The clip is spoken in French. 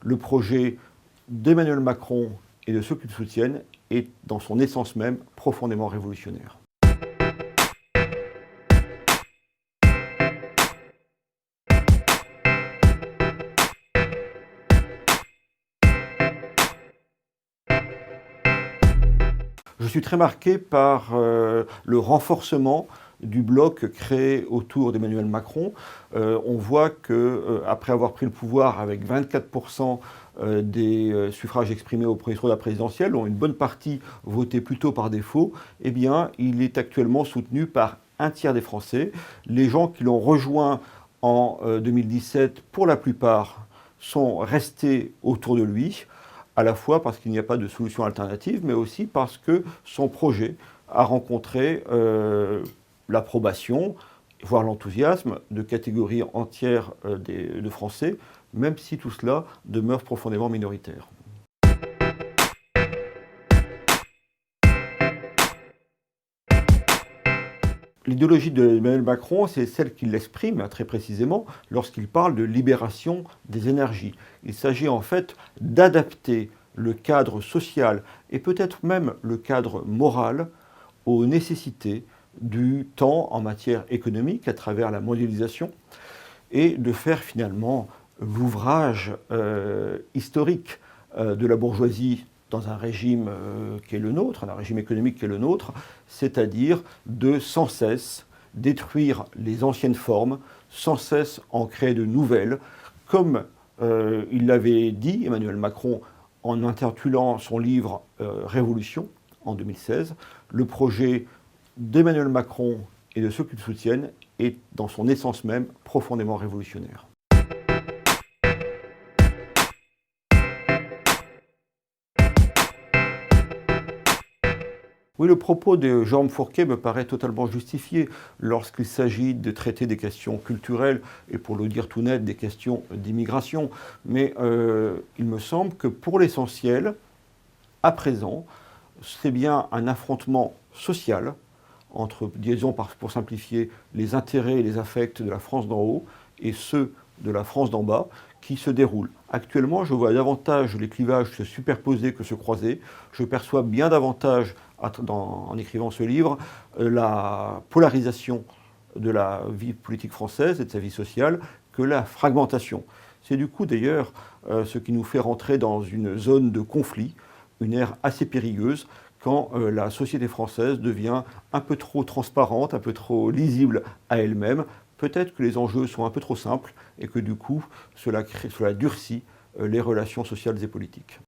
le projet d'Emmanuel Macron et de ceux qui le soutiennent est, dans son essence même, profondément révolutionnaire. Je suis très marqué par le renforcement du bloc créé autour d'Emmanuel Macron. On voit qu'après avoir pris le pouvoir avec 24% des suffrages exprimés au premier tour de la présidentielle, dont une bonne partie votait plutôt par défaut, eh bien, il est actuellement soutenu par un tiers des Français. Les gens qui l'ont rejoint en 2017, pour la plupart, sont restés autour de lui, à la fois parce qu'il n'y a pas de solution alternative, mais aussi parce que son projet a rencontré l'approbation, voire l'enthousiasme de catégories entières de Français, même si tout cela demeure profondément minoritaire. L'idéologie d'Emmanuel Macron, c'est celle qu'il exprime très précisément lorsqu'il parle de libération des énergies. Il s'agit en fait d'adapter le cadre social et peut-être même le cadre moral aux nécessités du temps en matière économique à travers la mondialisation et de faire finalement l'ouvrage historique de la bourgeoisie dans un régime qui est le nôtre, un régime économique qui est le nôtre, c'est-à-dire de sans cesse détruire les anciennes formes, sans cesse en créer de nouvelles, comme il l'avait dit, Emmanuel Macron, en intitulant son livre Révolution en 2016. Le projet d'Emmanuel Macron et de ceux qui le soutiennent est, dans son essence même, profondément révolutionnaire. Oui, le propos de Jérôme Fourquet me paraît totalement justifié lorsqu'il s'agit de traiter des questions culturelles et, pour le dire tout net, des questions d'immigration. Mais il me semble que pour l'essentiel, à présent, c'est bien un affrontement social entre, disons pour simplifier, les intérêts et les affects de la France d'en haut et ceux de la France d'en bas qui se déroule. Actuellement, je vois davantage les clivages se superposer que se croiser. Je perçois bien davantage, en écrivant ce livre, la polarisation de la vie politique française et de sa vie sociale que la fragmentation. C'est du coup d'ailleurs ce qui nous fait rentrer dans une zone de conflit, une ère assez périlleuse, quand la société française devient un peu trop transparente, un peu trop lisible à elle-même. Peut-être que les enjeux sont un peu trop simples et que du coup, cela durcit les relations sociales et politiques.